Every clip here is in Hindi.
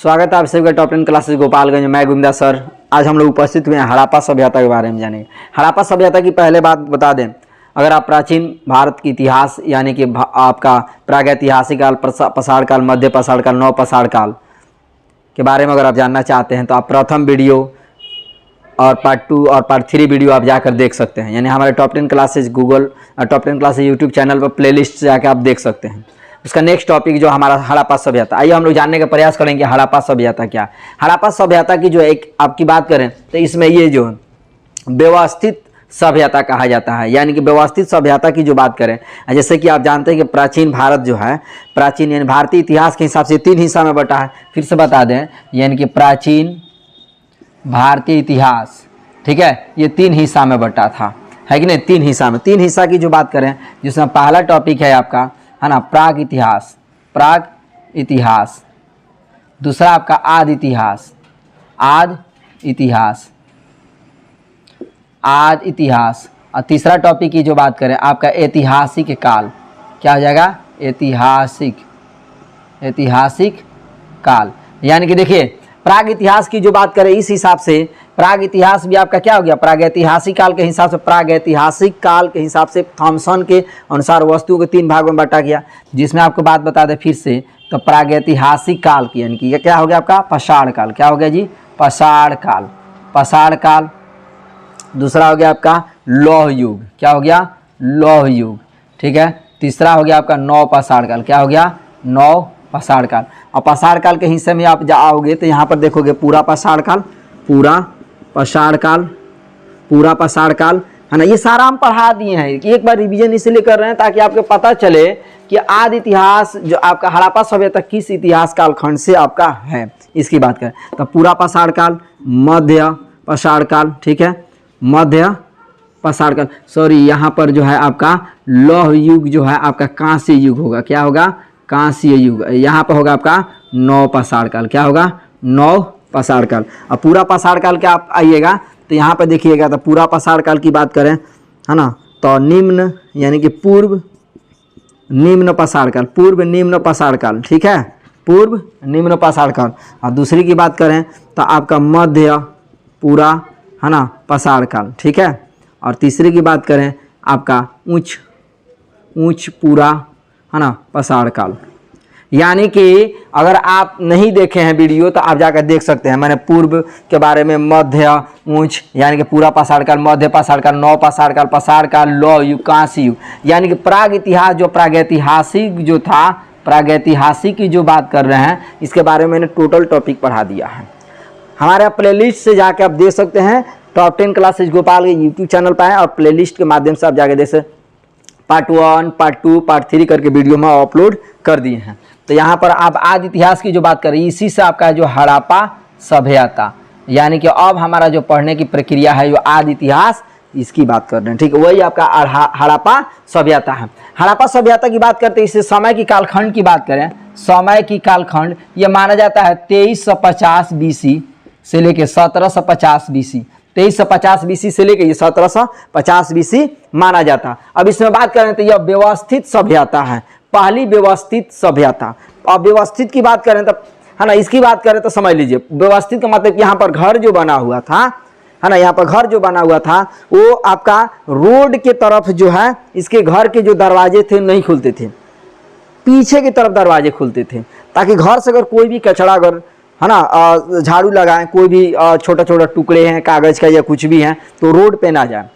स्वागत है आप सभी का टॉप 10 क्लासेस गोपालगंज। मैं गोविंदा सर। आज हम लोग उपस्थित हुए हैं हड़प्पा सभ्यता के बारे में जानेंगे। हड़प्पा सभ्यता की पहले बात बता दें, अगर आप प्राचीन भारत की इतिहास यानी कि आपका प्रागैतिहासिक काल, पाषाण काल, मध्य पाषाण काल, नव पाषाण काल के बारे में अगर आप जानना चाहते हैं तो आप प्रथम वीडियो और पार्ट 2 और पार्ट 3 वीडियो आप जाकर देख सकते हैं। यानी हमारे top 10 classes Google top 10 classes YouTube channel पर प्लेलिस्ट से जाकर आप देख सकते हैं। उसका नेक्स्ट टॉपिक जो हमारा हड़प्पा सभ्यता। आइए हम लोग जानने का प्रयास करेंगे हड़प्पा सभ्यता क्या। हड़प्पा सभ्यता की जो एक आपकी बात करें तो इसमें ये जो व्यवस्थित सभ्यता कहा जाता है, यानी कि व्यवस्थित सभ्यता की जो बात करें, जैसे कि आप जानते हैं कि प्राचीन भारत जो है, प्राचीन यानी भारतीय इतिहास के हिसाब से 3 हिस्सा में बटा है। फिर से बता दें, यानी कि प्राचीन भारतीय इतिहास, ठीक है, ये 3 हिस्सा में बटा था, है कि नहीं। 3 हिस्सा में, 3 हिस्सा की जो बात करें जिसमें पहला टॉपिक है आपका, है ना, प्राग इतिहास, प्राग इतिहास। दूसरा आपका आदि इतिहास, आदि इतिहास, आदि इतिहास। और तीसरा टॉपिक की जो बात करें आपका ऐतिहासिक काल, क्या हो जाएगा, ऐतिहासिक, ऐतिहासिक काल। यानी कि देखिए प्राग इतिहास की जो बात करें इस हिसाब से प्राग इतिहास भी आपका क्या हो गया, प्रागैतिहासिक काल के हिसाब से, प्रागैतिहासिक काल के हिसाब से थॉमसन के अनुसार वस्तुओं को 3 भागों में बांटा गया। जिसमें आपको बात बता दें फिर से, तो प्रागैतिहासिक काल की यानी कि ये क्या हो गया आपका पाषाण काल, क्या हो गया जी, पाषाण काल, पाषाण काल। दूसरा हो गया आपका लौह युग, क्या हो गया, लौह युग, ठीक है। तीसरा हो गया आपका नव पाषाण काल, क्या हो गया, नव पाषाण काल। और पाषाण काल के हिस्से में आप जाओगे तो यहाँ पर देखोगे पूरा पाषाण काल, पूरा पाषाण काल, पूरा पाषाण काल, है ना। ये सारा हम पढ़ा दिए हैं, एक बार रिवीजन इसलिए कर रहे हैं ताकि आपको पता चले कि आदि इतिहास जो आपका हड़प्पा सभ्यता किस इतिहास कालखंड से आपका है, इसकी बात करें तो पूरा पाषाण काल, मध्य पाषाण काल, ठीक है, मध्य पाषाण काल, सॉरी यहाँ पर जो है आपका लौह युग जो है आपका कांस्य युग होगा, क्या होगा, कांस्य युग। यहाँ पर होगा आपका नव पाषाण काल, क्या होगा, नव पाषाण काल। और पूरा पाषाण काल के आप आइएगा तो यहाँ पर देखिएगा तो पूरा पाषाण काल की बात करें, है ना, तो निम्न यानी कि पूर्व निम्न पाषाण काल, पूर्व निम्न पाषाण काल, ठीक है, पूर्व निम्न पाषाण काल। और दूसरी की बात करें तो आपका मध्य पूरा, है ना, पाषाण काल, ठीक है। और तीसरी की बात करें आपका उच्च पूरा, है ना, पाषाण काल। यानी कि अगर आप नहीं देखे हैं वीडियो तो आप जाकर देख सकते हैं। मैंने पूर्व के बारे में, मध्य, उच्च यानी कि पूरा पाषाण काल, मध्य पाषाण काल, नव पाषाण काल, पाषाण काल, लौह युग, कांस्य युग। यानी कि प्राग इतिहास जो प्रागैतिहासिक जो था, प्रागैतिहासिक की जो बात कर रहे हैं इसके बारे में मैंने टोटल टॉपिक पढ़ा दिया है। हमारे प्लेलिस्ट से जाके आप देख सकते हैं। टॉप 10 क्लासेज गोपाल के यूट्यूब चैनल पर आए और प्लेलिस्ट के माध्यम से आप जाके देख सकते, पार्ट 1, पार्ट 2, पार्ट 3 करके वीडियो में अपलोड कर दिए हैं। तो यहाँ पर आप आदि इतिहास की जो बात करें इसी से आपका जो हड़प्पा सभ्यता, यानी कि अब हमारा जो पढ़ने की प्रक्रिया है जो आदि इतिहास, इसकी बात कर रहे हैं, ठीक है, वही आपका हड़प्पा सभ्यता है। हड़प्पा सभ्यता की बात करते हैं, इससे समय की कालखंड की बात करें, समय की कालखंड ये माना जाता है 2350 BC से लेके 1750 BC, 2350 BC से लेके ये 1750 BC माना जाता। अब इसमें बात करें तो यह व्यवस्थित सभ्यता है, पहली व्यवस्थित सभ्यता। अब व्यवस्थित की बात करें तो, है ना, इसकी बात करें तो समझ लीजिए व्यवस्थित का मतलब यहाँ पर घर जो बना हुआ था, है ना, यहाँ पर घर जो बना हुआ था वो आपका रोड के तरफ जो है, इसके घर के जो दरवाजे थे नहीं खुलते थे, पीछे की तरफ दरवाजे खुलते थे, ताकि घर से अगर कोई भी कचरा, अगर, है ना, झाड़ू लगाएं, कोई भी छोटा छोटा टुकड़े हैं कागज का या कुछ भी है तो रोड पे ना जाए।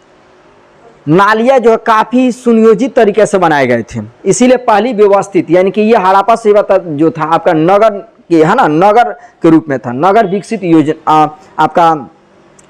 नालियाँ जो है काफ़ी सुनियोजित तरीके से बनाए गए थे, इसीलिए पहली व्यवस्थित, यानी कि ये हड़प्पा सभ्यता जो था आपका नगर के, है ना, नगर के रूप में था, नगर विकसित योजना आपका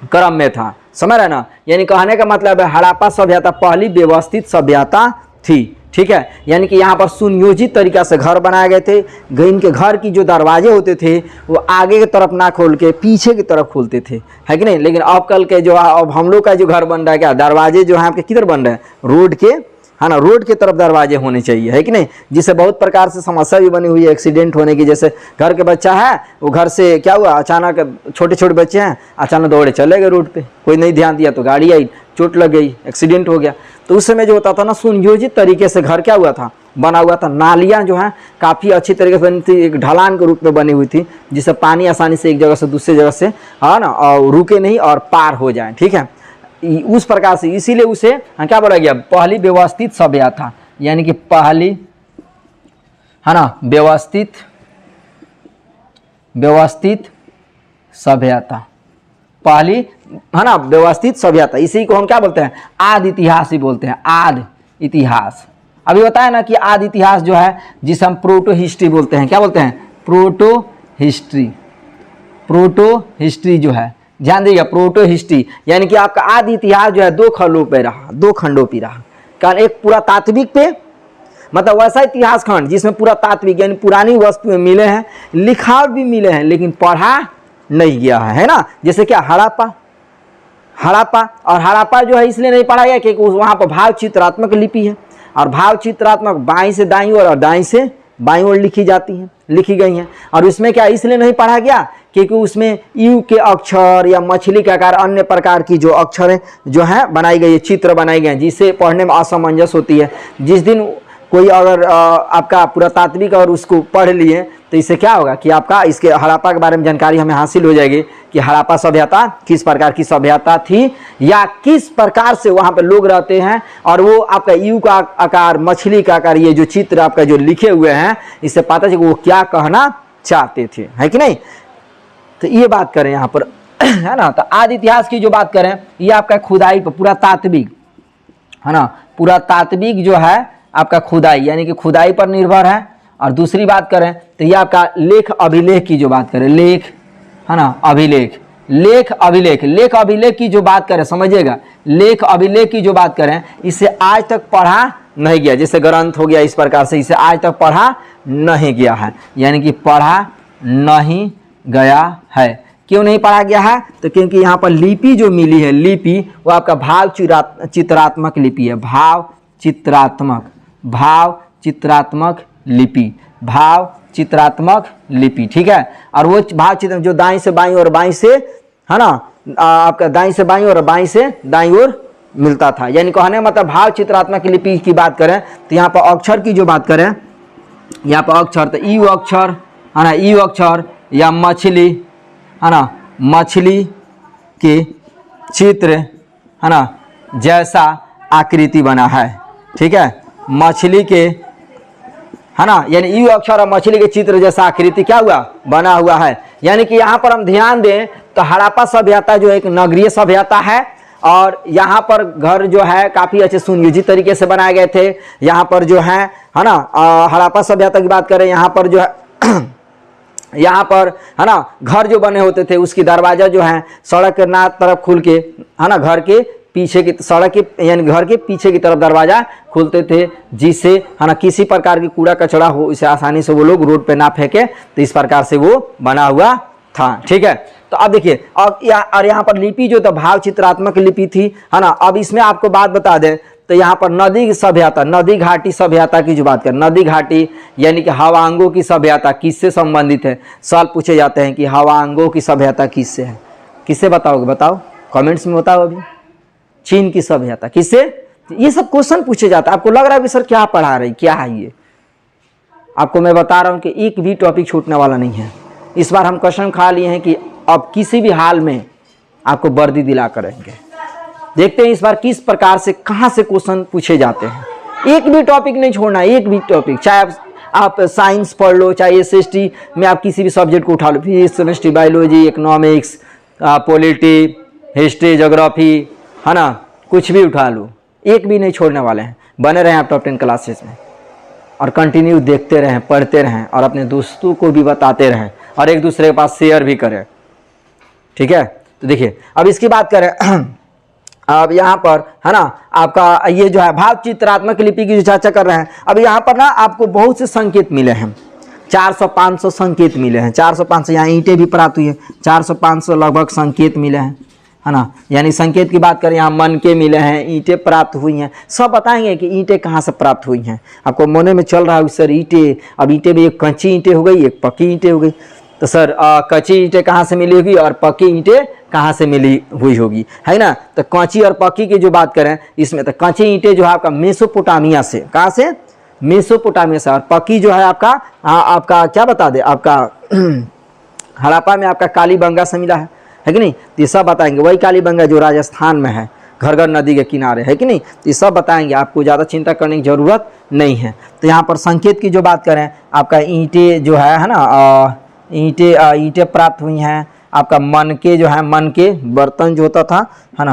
क्रम में था, समझ रहे ना। यानी कहने का मतलब है हड़प्पा सभ्यता पहली व्यवस्थित सभ्यता थी, ठीक है। यानी कि यहाँ पर सुनियोजित तरीक़ा से घर बनाए गए थे। इनके घर की जो दरवाजे होते थे वो आगे की तरफ ना खोल के पीछे की तरफ खोलते थे, है कि नहीं। लेकिन अब कल के जो अब हम लोग का जो घर बन रहा है, क्या दरवाजे जो है आपके किधर बन रहे हैं, रोड के, है ना, रोड की तरफ दरवाजे होने चाहिए, है कि नहीं। जिससे बहुत प्रकार से समस्या भी बनी हुई है एक्सीडेंट होने की। जैसे घर के बच्चा है, वो घर से क्या हुआ, अचानक छोटे छोटे बच्चे हैं, अचानक दौड़े चले गए रोड पे, कोई नहीं ध्यान दिया तो गाड़ी आई, चोट लग गई, एक्सीडेंट हो गया। तो उस समय जो होता था ना, सुनियोजित तरीके से घर क्या हुआ था बना हुआ था। नालियाँ जो हैं काफ़ी अच्छी तरीके से बनी थी, एक ढलान के रूप में बनी हुई थी, जिससे पानी आसानी से एक जगह से दूसरी जगह से है ना और रुके नहीं और पार हो जाए। ठीक है, उस प्रकार से इसीलिए उसे क्या बोला गया, पहली व्यवस्थित सभ्यता, यानी कि पहली है ना व्यवस्थित सभ्यता, पहली है ना व्यवस्थित सभ्यता। इसी को हम क्या बोलते हैं, आदि इतिहास ही बोलते हैं, आदि इतिहास। अभी बताया ना कि आदि इतिहास जो है जिसे हम प्रोटो हिस्ट्री बोलते हैं, क्या बोलते हैं, प्रोटो हिस्ट्री जो है, ध्यान दीजिएगा, प्रोटो हिस्ट्री यानी कि आपका आदि इतिहास जो है दो खंडों पे रहा। कारण एक पूरा तात्विक पे, मतलब वैसा इतिहास खंड जिसमें पूरा तात्विक यानी पुरानी वस्तुएं मिले हैं, लिखावट भी मिले हैं, लेकिन पढ़ा नहीं गया है ना। जैसे क्या हड़प्पा और हड़प्पा जो है इसलिए नहीं पढ़ा गया क्योंकि वहाँ पर भाव चित्रात्मक लिपि है, और भाव चित्रात्मक बाईं से दाईं ओर और दाईं से बाईं ओर लिखी गई हैं। और उसमें क्या इसलिए नहीं पढ़ा गया क्योंकि उसमें यू के अक्षर या मछली के आकार अन्य प्रकार की जो अक्षर जो है बनाई गई है, चित्र बनाए गए हैं, जिससे पढ़ने में असमंजस होती है। जिस दिन कोई अगर आपका पुरातात्विक और उसको पढ़ लिए तो इससे क्या होगा कि आपका इसके हड़प्पा के बारे में जानकारी हमें हासिल हो जाएगी कि हड़प्पा सभ्यता किस प्रकार की सभ्यता थी या किस प्रकार से वहाँ पे लोग रहते हैं। और वो आपका यू का आकार, मछली का आकार, ये जो चित्र आपका जो लिखे हुए हैं, इससे पता चले वो क्या कहना चाहते थे, है कि नहीं। तो ये बात करें यहाँ पर है ना। तो आदि इतिहास की जो बात करें, ये आपका खुदाई पर पुरातात्विक है ना, पुरातात्विक जो है आपका खुदाई यानी कि खुदाई पर निर्भर है। और दूसरी बात करें तो ये आपका लेख अभिलेख की जो बात करें, लेख है ना लेख अभिलेख की जो बात करें, समझिएगा, लेख अभिलेख की जो बात करें, इसे आज तक पढ़ा नहीं गया। जैसे ग्रंथ हो गया, इस प्रकार से इसे आज तक पढ़ा नहीं गया है, यानी कि पढ़ा नहीं गया है। क्यों नहीं पढ़ा गया है, तो क्योंकि यहाँ पर लिपि जो मिली है, लिपि वो आपका भाव चित्रात्मक लिपि है, भाव चित्रात्मक लिपि, ठीक है। और वो भाव चित्र जो दाईं से बाईं और बाईं से है ना आपका दाईं से बाईं और बाईं से दाईं ओर मिलता था, यानी कहने मतलब भाव चित्रात्मक लिपि की बात करें तो यहाँ पर अक्षर की जो बात करें, यहाँ पर अक्षर तो यू अक्षर है ना, यू अक्षर या मछली है ना, मछली के चित्र है ना जैसा आकृति बना है, ठीक है, मछली के है ना, यानी यू अक्षर और मछली के चित्र जैसा आकृति क्या हुआ, बना हुआ है। यानी कि यहाँ पर हम ध्यान दें तो हड़प्पा सभ्यता जो एक नगरीय सभ्यता है, और यहाँ पर घर जो है काफ़ी अच्छे सुनियोजित तरीके से बनाए गए थे। यहाँ पर जो है ना हड़प्पा सभ्यता की बात करें, यहाँ पर जो है यहाँ पर है ना घर जो बने होते थे, उसकी दरवाजा जो है सड़क के ना तरफ खुल के है ना, घर के पीछे की सड़क के यानी घर के पीछे की तरफ दरवाजा खुलते थे, जिससे है ना किसी प्रकार की कूड़ा कचरा हो इसे आसानी से वो लोग रोड पे ना फेंके। तो इस प्रकार से वो बना हुआ था, ठीक है। तो अब देखिए, अब यहाँ पर लिपि जो था भाव चित्रात्मक लिपि थी, है ना। अब इसमें आपको बात बता दें तो यहाँ पर नदी सभ्यता, नदी घाटी सभ्यता की जो बात करें, नदी घाटी यानी कि हवांगों की सभ्यता किससे संबंधित है। सवाल पूछे जाते हैं कि हवांगों की सभ्यता किससे है, किससे बताओगे, बताओ कमेंट्स में बताओ। अभी चीन की सभ्यता किससे, ये सब क्वेश्चन पूछे जाता है। आपको लग रहा है कि सर क्या पढ़ा रहे, क्या है ये, आपको मैं बता रहा हूँ कि एक भी टॉपिक छूटने वाला नहीं है। इस बार हम कसम खा लिए हैं कि अब किसी भी हाल में आपको वर्दी दिला कर रहेंगे। देखते हैं इस बार किस प्रकार से कहाँ से क्वेश्चन पूछे जाते हैं। एक भी टॉपिक नहीं छोड़ना, एक भी टॉपिक, चाहे आप साइंस पढ़ लो, चाहे SST में आप किसी भी सब्जेक्ट को उठा लो, physics, chemistry, biology, economics, polity, history, geography, है ना, कुछ भी उठा लो, एक भी नहीं छोड़ने वाले हैं। बने रहें आप टॉप 10 क्लासेस में और कंटिन्यू देखते रहें, पढ़ते रहें और अपने दोस्तों को भी बताते रहें और एक दूसरे के पास शेयर भी करें, ठीक है। तो देखिए अब इसकी बात करें, अब यहाँ पर है ना आपका ये जो है भाव चित्रात्मक लिपि की जो चर्चा कर रहे हैं। अब यहाँ पर ना आपको बहुत से संकेत मिले हैं, 400-500 संकेत मिले हैं, 400-500, यहाँ ईंटें भी प्राप्त हुई हैं, 400-500 लगभग संकेत मिले हैं, है ना। यानी संकेत की बात करें, यहाँ मन के मिले हैं, ईंटें प्राप्त हुई हैं। सब बताएंगे कि ईंटें कहाँ से प्राप्त हुई हैं। आपको मोने में चल रहा है सर ईंटें, अब ईंटें में एक कच्ची ईंटें हो गई, एक पक्की ईंटें हो गई। तो सर कच्ची ईंटें कहाँ से मिली होगी और पक्की ईंटें कहाँ से मिली हुई होगी, है ना। तो कच्ची और पक्की की जो बात करें इसमें, तो कच्ची ईंटें जो है आपका मेसोपोटामिया से, कहाँ से, मेसोपोटामिया और पकी जो है आपका आपका क्या बता दे, आपका हड़प्पा में आपका कालीबंगा से मिला है कि नहीं, तो ये सब बताएंगे। वही कालीबंगा जो राजस्थान में है, घरघर नदी के किनारे, है कि नहीं, तो ये सब बताएंगे, आपको ज़्यादा चिंता करने की ज़रूरत नहीं है। तो यहाँ पर संकेत की जो बात करें, आपका ईंटें जो है ना, ईंटें प्राप्त हुई हैं। आपका मन के जो है, मन के बर्तन जो होता था, है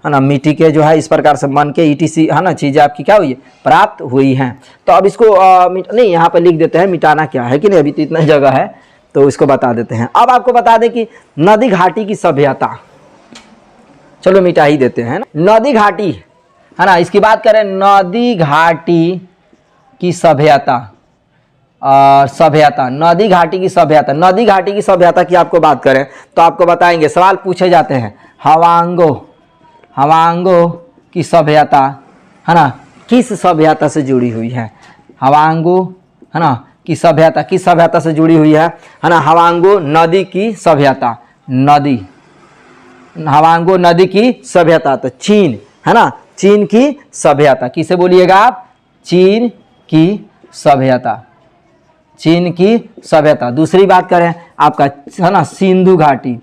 ना, मिट्टी के जो है, इस प्रकार से मन के ETC है ना चीज़ें आपकी क्या हुई है, प्राप्त हुई हैं। तो अब इसको नहीं यहाँ पर लिख देते हैं मिटाना क्या है कि नहीं, अभी तो इतना जगह है तो इसको बता देते हैं। अब आपको बता दें कि नदी घाटी की सभ्यता, चलो मिटा ही देते हैं ना, नदी घाटी है ना, इसकी बात करें, नदी घाटी की सभ्यता और सभ्यता, नदी घाटी की सभ्यता, नदी घाटी की सभ्यता की आपको बात करें तो आपको बताएंगे, सवाल पूछे जाते हैं, हवांगो की सभ्यता है ना किस सभ्यता से जुड़ी हुई है, हवांगो है ना की सभ्यता किस सभ्यता से जुड़ी हुई है ना, हवांगो नदी की सभ्यता, नदी, हवांगो नदी की सभ्यता, तो चीन है ना, चीन की सभ्यता, किसे बोलिएगा आप, चीन की सभ्यता, चीन की सभ्यता। दूसरी बात करें आपका है ना, सिंधु घाटी,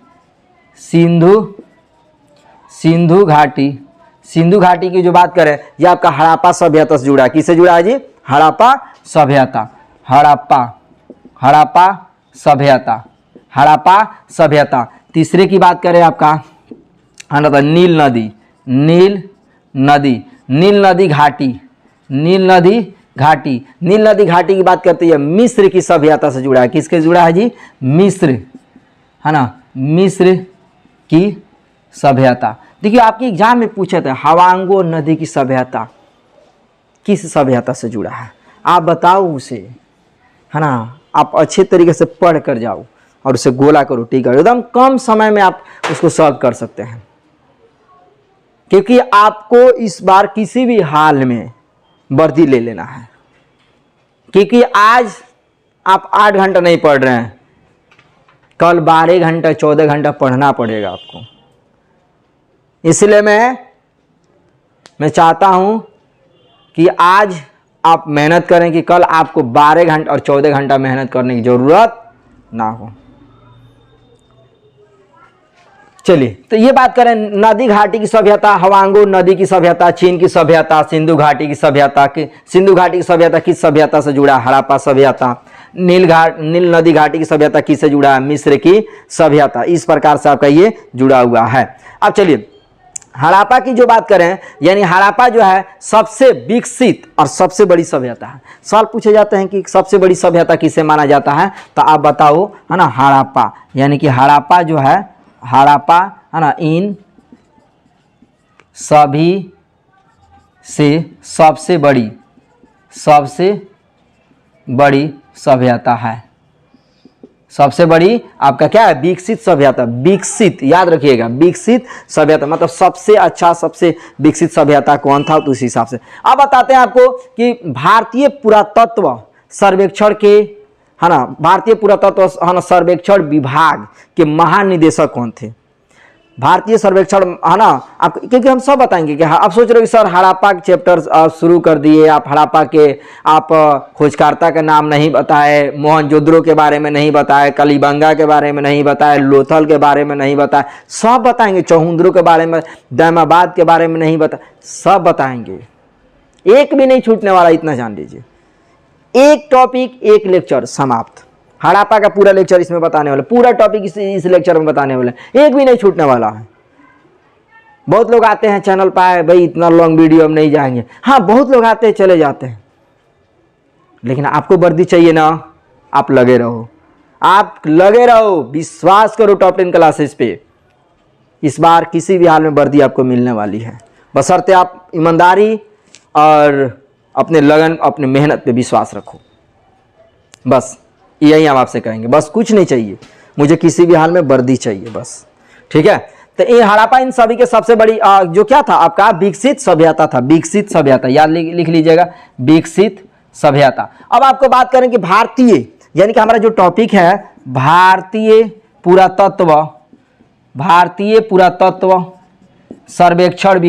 सिंधु घाटी की जो बात करें, ये आपका हड़प्पा सभ्यता से जुड़ा है, किससे जुड़ा है जी, हड़प्पा सभ्यता, हड़प्पा सभ्यता। तीसरे की बात करें आपका है ना, तो नील नदी घाटी की बात करते हैं, मिस्र की सभ्यता से जुड़ा है, किसके जुड़ा है जी, मिस्र है ना, मिस्र की सभ्यता। देखिए आपके एग्जाम में पूछे थे, हवांगो नदी की सभ्यता किस सभ्यता से जुड़ा है, आप बताओ उसे, है ना, आप अच्छे तरीके से पढ़ कर जाओ और उसे गोला करो, ठीक है, एकदम कम समय में आप उसको सॉल्व कर सकते हैं, क्योंकि आपको इस बार किसी भी हाल में वर्दी ले लेना है, क्योंकि आज आप 8 घंटा नहीं पढ़ रहे हैं, कल 12 घंटा 14 घंटा पढ़ना पड़ेगा आपको। इसलिए मैं चाहता हूं कि आज आप मेहनत करें कि कल आपको 12 घंटा और 14 घंटा मेहनत करने की जरूरत ना हो। चलिए, तो ये बात करें, नदी घाटी की सभ्यता, हवांगो नदी की सभ्यता, चीन की सभ्यता, सिंधु घाटी की सभ्यता किस सभ्यता से जुड़ा, हड़प्पा सभ्यता, नील नदी घाटी की सभ्यता किससे जुड़ा है, मिस्र की सभ्यता। इस प्रकार से आपका ये जुड़ा हुआ है। अब चलिए, हड़प्पा की जो बात करें, यानी हड़प्पा जो है सबसे विकसित और सबसे बड़ी सभ्यता है। सवाल पूछे जाते हैं कि सबसे बड़ी सभ्यता किसे माना जाता है, तो आप बताओ, है ना, हड़प्पा, यानी कि हड़प्पा जो है, हड़प्पा है ना, इन सभी से सबसे बड़ी सभ्यता है। सबसे बड़ी आपका क्या है, विकसित सभ्यता, विकसित, याद रखिएगा, विकसित सभ्यता मतलब सबसे अच्छा, सबसे विकसित सभ्यता कौन था, तो उसी हिसाब से अब बताते हैं आपको कि भारतीय पुरातत्व सर्वेक्षण के, है ना, भारतीय पुरातत्व है ना सर्वेक्षण विभाग के महानिदेशक कौन थे। भारतीय सर्वेक्षण, है ना, आप, क्योंकि हम सब बताएंगे कि आप सोच रहे हो कि सर हड़प्पा के चैप्टर शुरू कर दिए, आप हड़प्पा के आप खोजकर्ता का नाम नहीं बताए, मोहनजोदड़ो के बारे में नहीं बताए, कालीबंगा के बारे में नहीं बताए, लोथल के बारे में नहीं बताए, सब बताएंगे, चौहुंद्रो के बारे में, दैमाबाद के बारे में नहीं बताए, सब बताएंगे, एक भी नहीं छूटने वाला, इतना जान लीजिए। एक टॉपिक एक लेक्चर समाप्त, हड़प्पा का पूरा लेक्चर इसमें बताने वाला, पूरा टॉपिक इस लेक्चर में बताने वाला, एक भी नहीं छूटने वाला है। बहुत लोग आते हैं चैनल पर, भाई इतना लॉन्ग वीडियो हम नहीं जाएंगे, हाँ बहुत लोग आते हैं चले जाते हैं, लेकिन आपको वर्दी चाहिए ना, आप लगे रहो, विश्वास करो टॉप 10 क्लासेस पे, इस बार किसी भी हाल में वर्दी आपको मिलने वाली है, बशर्ते आप ईमानदारी और अपने लगन, अपने मेहनत पे विश्वास रखो। बस यही हम आपसे कहेंगे, बस कुछ नहीं चाहिए, मुझे किसी भी हाल में वर्दी चाहिए बस, ठीक है। तो ये हड़प्पा इन सभी के सबसे बड़ी जो क्या था आपका, विकसित सभ्यता था, विकसित सभ्यता, याद लिख लीजिएगा, विकसित सभ्यता। अब आपको बात करें कि भारतीय, यानी कि हमारा जो टॉपिक है भारतीय पुरातत्व सर्वेक्षण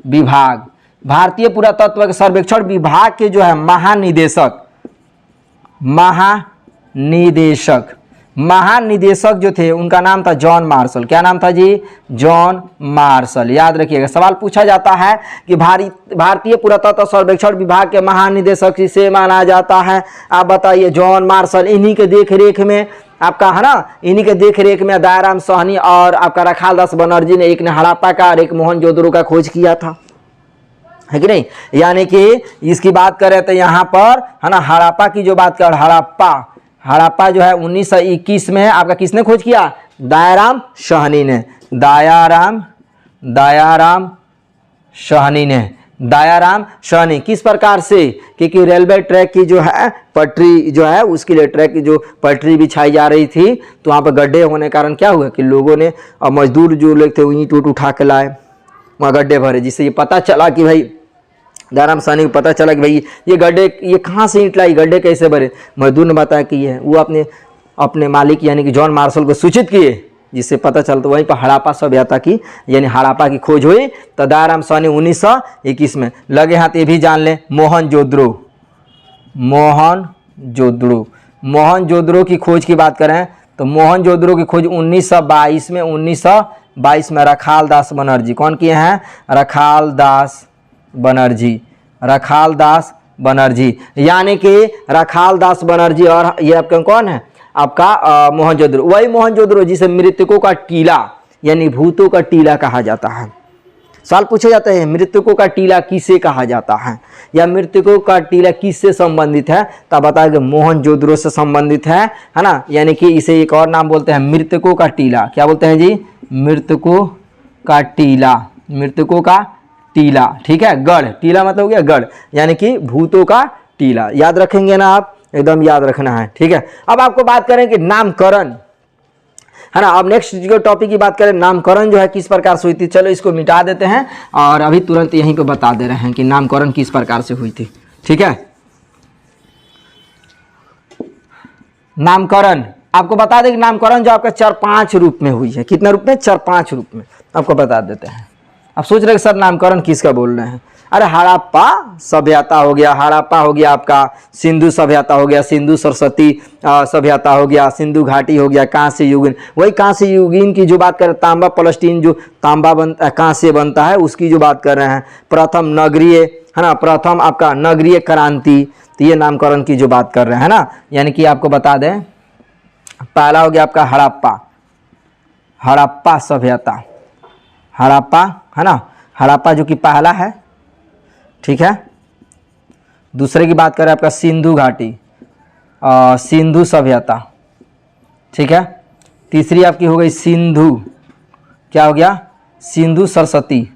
विभाग भारतीय पुरातत्व के सर्वेक्षण विभाग के जो है महानिदेशक जो थे उनका नाम था जॉन मार्शल। क्या नाम था जी? John Marshall. याद रखिएगा, सवाल पूछा जाता है कि भारतीय पुरातत्व सर्वेक्षण विभाग के महानिदेशक किसे माना जाता है, आप बताइए। John Marshall. इन्हीं के देख रेख में आपका है ना, इन्हीं के देख रेख में दयाराम साहनी और आपका रखालदास बनर्जी ने, एक ने हड़प्पा का और एक मोहनजोदड़ो का खोज किया था, है कि नहीं। यानी कि इसकी बात करें तो यहाँ पर है ना, हड़प्पा की जो बात कर, हड़प्पा जो है 1921 में आपका किसने खोज किया? दयाराम साहनी ने। दयाराम साहनी। किस प्रकार से? क्योंकि रेलवे ट्रैक की जो है पटरी जो है, उसके लिए ट्रैक की जो पटरी बिछाई जा रही थी, तो वहाँ पर गड्ढे होने के कारण क्या हुआ कि लोगों ने और मजदूर जो लोग थे वो ईंट उठा के लाए, वहाँ गड्ढे भरे, जिससे ये पता चला कि भाई दयाराम साहनी को पता चला कि भाई ये गड्ढे, ये कहाँ से ईंट लाई, गड्ढे कैसे भरे। मजदूर ने बताया कि ये, वो अपने मालिक यानी कि जॉन मार्शल को सूचित किए, जिससे पता चलता। तो वहीं पर हड़प्पा सभ्यता की यानी हड़प्पा की खोज हुई। तो दयाराम साहनी 1921 में। लगे हाथ ये भी जान लें, मोहनजोदड़ो की खोज की बात करें तो मोहनजोदड़ो की खोज 1922 में रखालदास बनर्जी। कौन किए हैं? रखालदास बनर्जी। यानी कि रखालदास बनर्जी और ये आपका कौन है? आपका मोहनजोदड़ो। वही मोहनजोदड़ो जिसे मृतकों का टीला यानी भूतों का टीला कहा जाता है। सवाल पूछे जाते हैं मृतकों का टीला किसे कहा जाता है, या मृतकों का टीला किससे संबंधित है, तब बताएंगे मोहनजोदड़ो से संबंधित है ना। यानी कि इसे एक और नाम बोलते हैं मृतकों का टीला। क्या बोलते हैं जी? मृतकों का टीला। ठीक है, गढ़। टीला मतलब हो गया गढ़, यानी कि भूतों का टीला। याद रखेंगे ना आप? एकदम याद रखना है, ठीक है। अब आपको बात करें कि नामकरण, है ना। अब नेक्स्ट जो टॉपिक की बात करें, नामकरण जो है किस प्रकार से हुई थी। चलो इसको मिटा देते हैं और अभी तुरंत यहीं पे बता दे रहे हैं कि नामकरण किस प्रकार से हुई थी, ठीक है। नामकरण आपको बता दें कि नामकरण जो आपका 4-5 रूप में हुई है। कितने रूप में? 4-5 रूप में आपको बता देते हैं। अब सोच रहे सर नामकरण किसका बोल रहे हैं? अरे हड़प्पा सभ्यता हो गया, हड़प्पा हो गया आपका, सिंधु सभ्यता हो गया, सिंधु सरस्वती सभ्यता हो गया, सिंधु घाटी हो गया, कांस्य युगीन। वही कांस्य युगीन की जो बात करें, तांबा पलस्टीन जो तांबा बनता है, कांस्य बनता है, उसकी जो बात कर रहे हैं। प्रथम नगरीय, है ना, प्रथम आपका नगरीय क्रांति, तो ये नामकरण की जो बात कर रहे हैं ना। यानी कि आपको बता दें, पहला हो गया आपका हड़प्पा सभ्यता, हड़प्पा, है ना, हड़प्पा जो कि पहला है, ठीक है। दूसरे की बात करें आपका सिंधु घाटी, सिंधु सभ्यता, ठीक है। तीसरी आपकी हो गई सिंधु, क्या हो गया? सिंधु सरस्वती,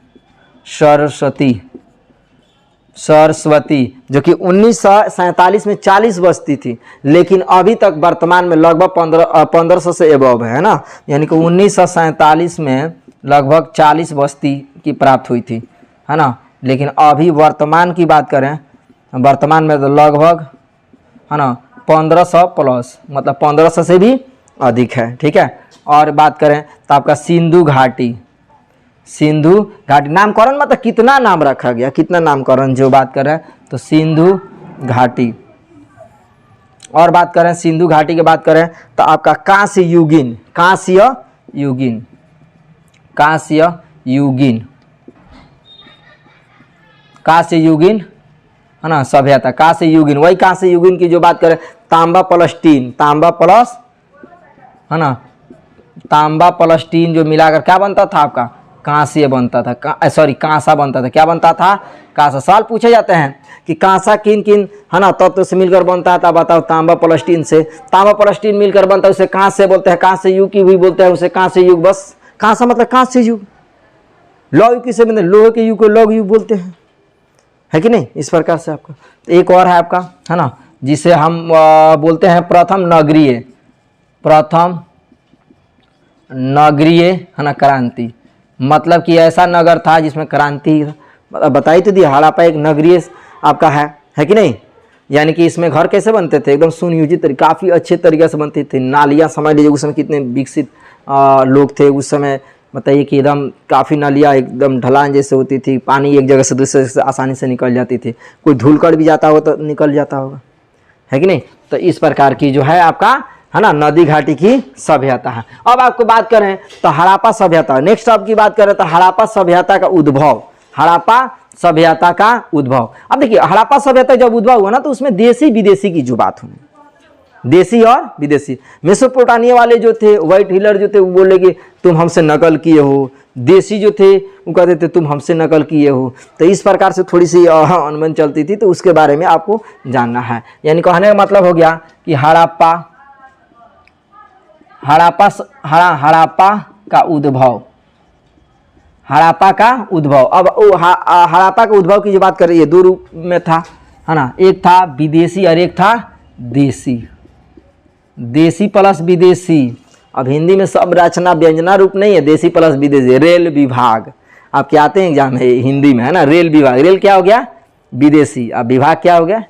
जो कि 1947 में 40 बस्ती थी, लेकिन अभी तक वर्तमान में लगभग 1500 से एबव है ना। यानी कि 1947 में लगभग 40 बस्ती की प्राप्त हुई थी, है ना। लेकिन अभी वर्तमान की बात करें, वर्तमान में तो लगभग, है ना, 1500 प्लस, मतलब 1500 से भी अधिक है, ठीक है। और बात करें तो आपका सिंधु घाटी, नामकरण मतलब कितना नाम रखा गया, कितना नामकरण जो बात कर रहे हैं, तो सिंधु घाटी। और बात करें सिंधु घाटी की बात करें तो आपका कांस्य युगीन, है ना, सभ्यता, कांस्य युगीन। वही कांस्य युगीन की जो बात करें, तांबा प्लस्टीन, है ना, तांबा प्लस्टीन जो मिलाकर क्या बनता था आपका? कांस्य बनता था, कांसा बनता था। क्या बनता था? कांसा। सवाल पूछे जाते हैं कि कांसा किन है ना तत्व से मिलकर बनता है, तब बताओ। तांबा प्लस्टीन से, तांबा प्लस्टीन मिलकर बनता है, उसे कांस्य बोलते हैं, कांस्य युग की भी बोलते हैं उसे कांस्य युग। बस कांसा मतलब कांस्य युग। लौह युग किसे बोलते हैं? लोहे के युग को लौह युग बोलते हैं, है कि नहीं। इस प्रकार से आपका एक और है आपका, है ना, जिसे हम बोलते हैं प्रथम नगरीय, है ना, क्रांति। मतलब कि ऐसा नगर था जिसमें क्रांति, बताई तो दी। हड़प्पा एक नगरीय आपका है कि नहीं। यानी कि इसमें घर कैसे बनते थे? एकदम सुनियोजित, काफ़ी अच्छे तरीके से बनती थी। नालियाँ समझ लीजिए, उस समय कितने विकसित लोग थे उस समय, बताइए कि एकदम काफ़ी नालियाँ एकदम ढलान जैसे होती थी, पानी एक जगह से दूसरे से आसानी से निकल जाती थी, कोई धूलकड़ भी जाता हो तो निकल जाता होगा, है कि नहीं। तो इस प्रकार की जो है आपका है ना नदी घाटी की सभ्यता है। अब आपको बात करें तो हड़प्पा सभ्यता, नेक्स्ट आपकी बात करें तो हड़प्पा सभ्यता का उद्भव, हड़प्पा सभ्यता का उद्भव। अब देखिए हड़प्पा सभ्यता जब उद्भव हुआ ना तो उसमें देसी विदेशी की जो बात हुई, देसी और विदेशी। मेसोपोटामिया वाले जो थे, व्हाइट हिलर जो थे, वो बोले कि तुम हमसे नकल किए हो। देसी जो थे वो कहते थे तुम हमसे नकल किए हो। तो इस प्रकार से थोड़ी सी अनबन चलती थी, तो उसके बारे में आपको जानना है। यानी कहने का मतलब हो गया कि हड़प्पा का उद्भव, हड़प्पा का उद्भव। अब हड़प्पा का उद्भव की जो बात कर रही है, दो रूप में था, है ना, एक था विदेशी और एक था देसी, देसी प्लस विदेशी। अब हिंदी में सब रचना व्यंजना रूप नहीं है, देसी प्लस विदेशी। रेल विभाग आपके आते हैं एग्जाम में हिंदी में, है ना, रेल विभाग, रेल क्या हो गया विदेशी, अब विभाग क्या हो गया,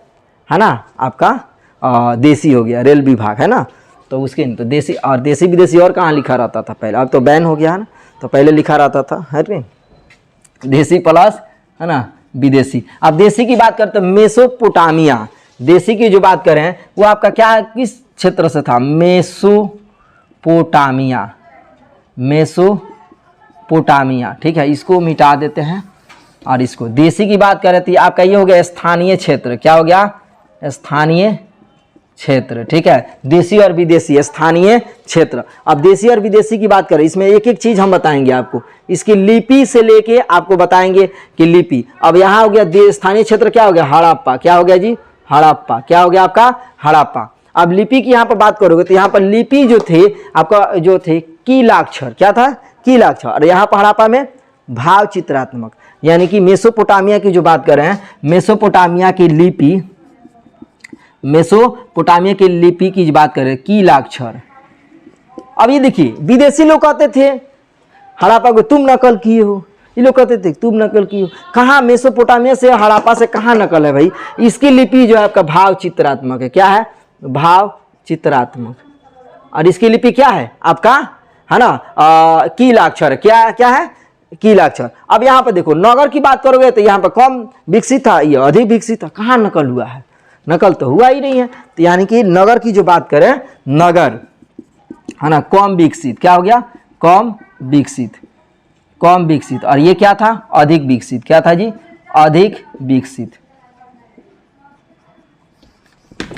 है ना, आपका देसी हो गया, रेल विभाग, है ना। तो उसके तो देसी और देसी विदेशी और कहाँ लिखा रहता था पहले, अब तो बैन हो गया है ना, तो पहले लिखा रहता था, है नहीं, देसी प्लस, है ना, विदेशी। अब देसी की बात करते हैं, मेसोपोटामिया, देसी की जो बात करें वो आपका क्या किस क्षेत्र से था, मेसोपोटामिया, मेसोपोटामिया, ठीक है, इसको मिटा देते हैं। और इसको देसी की बात करें तो आपका ये हो गया स्थानीय क्षेत्र, क्या हो गया स्थानीय क्षेत्र, ठीक है, देसी और विदेशी स्थानीय क्षेत्र। अब देसी और विदेशी की बात करें, इसमें एक एक चीज हम बताएंगे आपको, इसकी लिपि से लेके आपको बताएंगे कि लिपि। अब यहाँ हो गया स्थानीय क्षेत्र, क्या हो गया हड़प्पा, क्या हो गया जी हड़प्पा, क्या हो गया आपका हड़प्पा। अब लिपि की यहाँ पर बात करोगे तो यहाँ पर लिपि जो थे आपका जो थे कीलाक्षर, क्या था कीलाक्षर, और यहाँ पर हड़प्पा में भाव चित्रात्मक। यानी कि मेसोपोटामिया की जो बात कर रहे हैं, मेसोपोटामिया की लिपि, मेसोपोटामिया की लिपि की बात करें कीलाक्षर। अब ये देखिए विदेशी लोग कहते थे हड़प्पा को तुम नकल किए हो, ये लोग कहते थे तुम नकल किए हो। कहाँ मेसोपोटामिया से हड़प्पा से कहाँ नकल है भाई, इसकी लिपि जो है आपका भाव चित्रात्मक है, क्या है भाव चित्रात्मक। और इसकी लिपि क्या है आपका, है ना, कीलाक्षर, क्या क्या है कीलाक्षर। अब यहाँ पर देखो नगर की बात करोगे तो यहाँ पर कम विकसित था, ये अधिक विकसित था, कहाँ नकल हुआ है, नकल तो हुआ ही नहीं है। तो यानी कि नगर की जो बात करें, नगर, है ना, कम विकसित, क्या हो गया कम विकसित, कम विकसित। और ये क्या था अधिक विकसित, क्या था जी अधिक विकसित।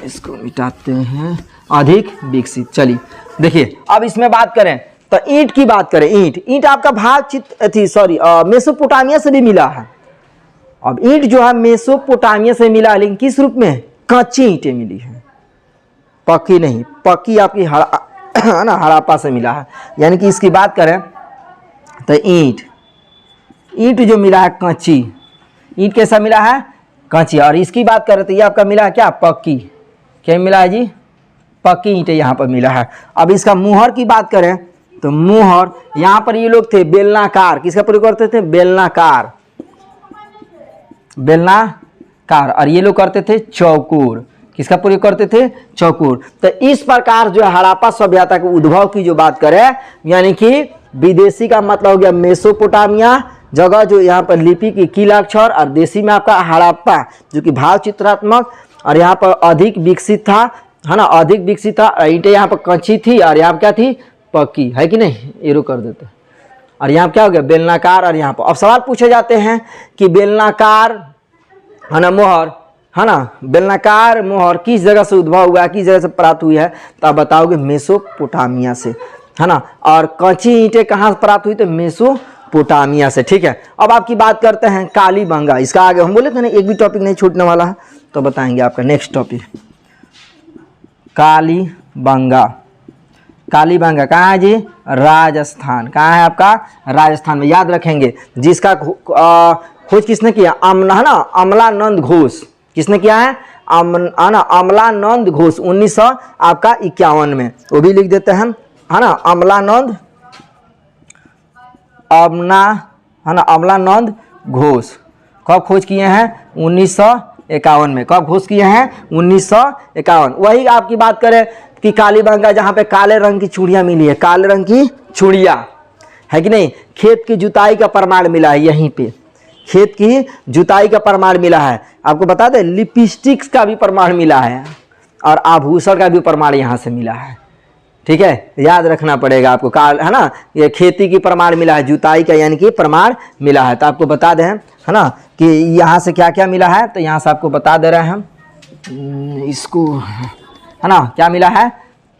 इसको मिटाते हैं, अधिक विकसित। चलिए देखिए अब इसमें बात करें तो ईंट की बात करें, ईंट, ईंट आपका भाव थी सॉरी मेसोपोटामिया से भी मिला है। अब ईंट जो है मेसोपोटामिया से मिला है, लेकिन किस रूप में, कच्ची ईंटें मिली है, पक्की नहीं, पक्की आपकी है ना हड़प्पा से मिला है। यानी कि इसकी बात करें तो ईंट, ईंट जो मिला है कच्ची, ईंट कैसा मिला है कच्ची। और इसकी बात करें तो ये आपका मिला है क्या पक्की, क्या मिला है जी पक्की ईंटें यहाँ पर मिला है। अब इसका मुहर की बात करें तो मुहर, यहाँ पर ये लोग थे बेलनाकार, किसका प्रयोग करते थे बेलनाकार, बेलनाकार। और ये लोग करते थे चौकोर, किसका प्रयोग करते थे चौकोर। तो इस प्रकार जो हड़प्पा सभ्यता के उद्भव की जो बात करें, यानी कि विदेशी का मतलब हो गया मेसोपोटामिया जगह जो यहाँ पर लिपि की कीलाक्षर, और देसी में आपका हड़प्पा जो कि भाव चित्रात्मक, और यहाँ पर अधिक विकसित था, है ना, अधिक विकसित था। ईंटें यहाँ पर कच्ची थी और यहाँ पर क्या थी पक्की, है कि नहीं, एरो कर देते। और यहाँ क्या हो गया बेलनाकार। और यहाँ पर अब सवाल पूछे जाते हैं कि बेलनाकार, है ना, मोहर, है ना, बेलनाकार मोहर किस जगह से उद्भव हुआ है, किस जगह से प्राप्त हुई है, तो आप बताओगे मेसोपोटामिया से, है ना। और कच्ची ईंटें कहाँ प्राप्त हुई, तो मेसोपोटामिया से, ठीक है। अब आपकी बात करते हैं कालीबंगा, इसका आगे हम बोले थे ना एक भी टॉपिक नहीं छूटने वाला है, तो बताएंगे आपका नेक्स्ट टॉपिक कालीबंगा। कालीबंगा कहाँ है जी, राजस्थान, कहाँ है आपका राजस्थान में, याद रखेंगे। जिसका खोज किसने किया, है ना अमलानंद घोष, किसने किया है अमलानंद घोष 1951 में, वो भी लिख देते हैं, है ना अमलानंद घोष कब खोज किए हैं 1951 में, कब खोज किए हैं 1951। वही आपकी बात करें कि कालीबंगा जहाँ पे काले रंग की चूड़ियाँ मिली है, काले रंग की चूड़ियाँ, है कि नहीं। खेत की जुताई का प्रमाण मिला है, यहीं पे खेत की जुताई का प्रमाण मिला है। आपको बता दें लिपस्टिक्स का भी प्रमाण मिला है और आभूषण का भी प्रमाण यहाँ से मिला है। ठीक है, याद रखना पड़ेगा आपको, काल है ना, ये खेती की प्रमाण मिला है, जुताई का यानी कि प्रमाण मिला है। तो आपको बता दें है ना कि यहाँ से क्या क्या मिला है, तो यहाँ से आपको बता दे रहे हैं हम इसको, है ना, क्या मिला है।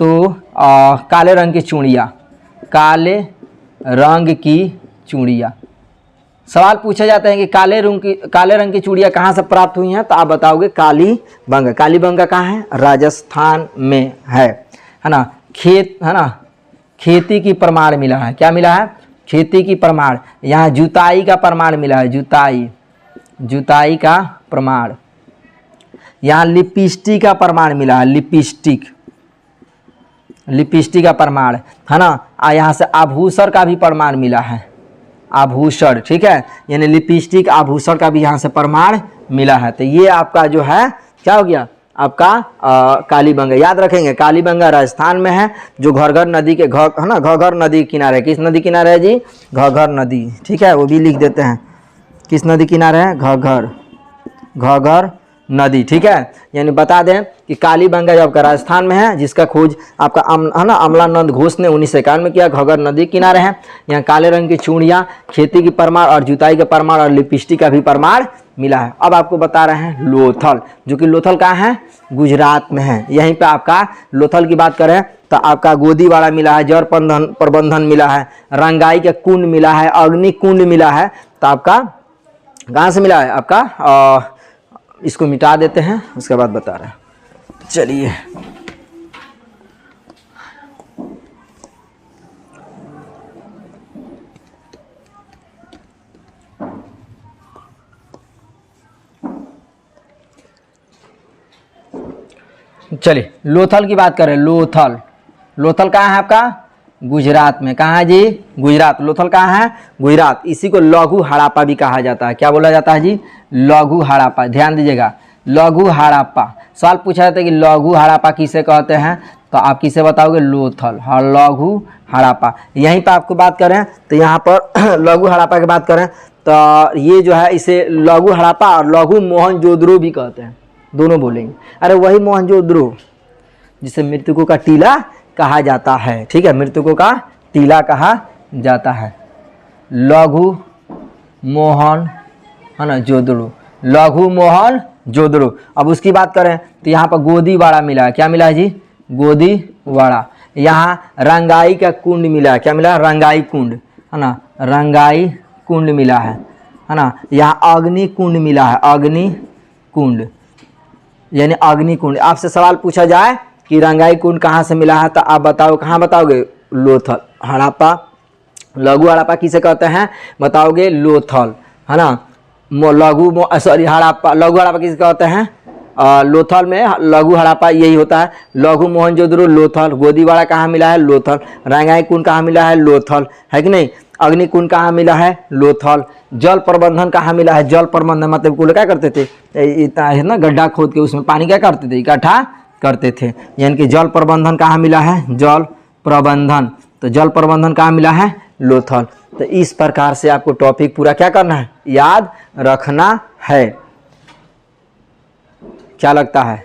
तो काले रंग की चूड़ियाँ, काले रंग की चूड़ियाँ। सवाल पूछा जाता है कि काले रंग की चूड़ियाँ कहाँ से प्राप्त हुई हैं, तो आप बताओगे कालीबंगा। कालीबंगा कहाँ है, राजस्थान में है ना। खेत है ना, खेती की प्रमाण मिला है, क्या मिला है, खेती की प्रमाण। यहाँ जुताई का प्रमाण मिला है, जुताई का प्रमाण। यहाँ लिपस्टिक का प्रमाण मिला है, लिपस्टिक का प्रमाण, है ना। यहाँ से आभूषण का भी प्रमाण मिला है, आभूषण, ठीक है, यानी लिपस्टिक आभूषण का भी यहाँ से प्रमाण मिला है। तो ये आपका जो है क्या हो गया, आपका कालीबंगा। याद रखेंगे कालीबंगा राजस्थान में है, जो घग्गर नदी के है ना, घग्गर नदी किनारे। किस नदी किनारे है जी, घग्गर नदी, ठीक है, वो भी लिख देते हैं, किस नदी किनारे है, घग्गर नदी, ठीक है। यानी बता दें कि कालीबंगा जो आपका राजस्थान में है, जिसका खोज आपका है ना अमलानंद घोष ने 1951 में किया, घग्गर नदी किनारे है। यहाँ काले रंग की चूड़ियाँ, खेती की प्रमाण और जुताई के प्रमाण और लिपस्टिक का भी प्रमाण मिला है। अब आपको बता रहे हैं लोथल, जो कि लोथल कहाँ है, गुजरात में है। यहीं पे आपका लोथल की बात करें तो आपका गोदीवाड़ा मिला है, जल प्रबंधन मिला है, रंगाई का कुंड मिला है, अग्नि कुंड मिला है। तो आपका कहाँ से मिला है, आपका इसको मिटा देते हैं, उसके बाद बता रहे हैं। चलिए चलिए लोथल की बात करें। लोथल कहाँ है आपका, गुजरात में। कहाँ है जी, गुजरात। लोथल कहाँ है, गुजरात। इसी को लघु हड़प्पा भी कहा जाता है। क्या बोला जाता है जी, लघु हड़प्पा। ध्यान दीजिएगा, लघु हड़प्पा। सवाल पूछा जाता है कि लघु हड़प्पा किसे कहते हैं, तो आप किसे बताओगे, लोथल, हाँ, लघु हड़प्पा। यहीं पर आपको बात करें तो यहाँ पर लघु हड़प्पा की बात करें तो ये जो है, इसे लघु हड़प्पा और लघु मोहनजोदड़ो भी कहते हैं, दोनों बोलेंगे। अरे वही मोहनजोदड़ो जिसे मृतकों का टीला कहा जाता है, ठीक है, मृतकों का टीला कहा जाता है। लघु मोहन है ना जोदड़ो, लघु मोहन जोदड़ो। अब उसकी बात करें तो यहाँ पर गोदीवाड़ा मिला है। क्या मिला है जी, गोदीवाड़ा। यहाँ रंगाई का कुंड मिला है। क्या मिला है, रंगाई कुंड, है ना, रंगाई कुंड मिला है ना। यहाँ अग्नि कुंड मिला है, अग्नि कुंड, यानी अग्नि कुंड। आपसे सवाल पूछा जाए कि रंगाई कुंड कहाँ से मिला है, तो आप बताओ, कहाँ बताओगे, लोथल। हड़प्पा, लघु हड़प्पा किसे कहते हैं, बताओगे, लोथल, है ना। लघु हड़प्पा किसे कहते हैं, लोथल में। लघु हड़प्पा यही होता है, लघु मोहनजोदड़ो, लोथल। गोदीवाड़ा कहाँ मिला है, लोथल। रंगाई कुंड कहाँ मिला है, लोथल, है कि नहीं। अग्नि कुंड कहाँ मिला है, लोथल। जल प्रबंधन कहाँ मिला है, जल प्रबंधन मतलब कुल क्या करते थे, इतना है ना, गड्ढा खोद के उसमें पानी क्या करते थे, इकट्ठा करते थे। यानी कि जल प्रबंधन कहाँ मिला है, जल प्रबंधन। तो जल प्रबंधन कहाँ मिला है, लोथल। तो इस प्रकार से आपको टॉपिक पूरा क्या करना है, याद रखना है। क्या लगता है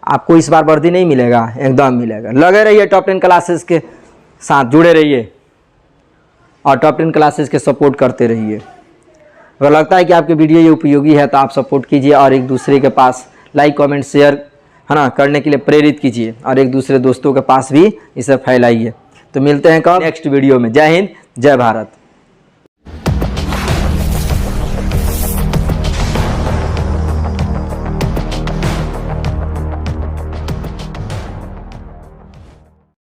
आपको, इस बार वर्दी नहीं मिलेगा, एकदम मिलेगा। लगे रहिए टॉप 10 क्लासेस के साथ, जुड़े रहिए और टॉप 10 क्लासेस के सपोर्ट करते रहिए। अगर लगता है कि आपकी वीडियो ये उपयोगी है तो आप सपोर्ट कीजिए और एक दूसरे के पास लाइक कमेंट शेयर, है ना, करने के लिए प्रेरित कीजिए और एक दूसरे दोस्तों के पास भी इसे फैलाइए। तो मिलते हैं कब, नेक्स्ट वीडियो में। जय हिंद, जय भारत।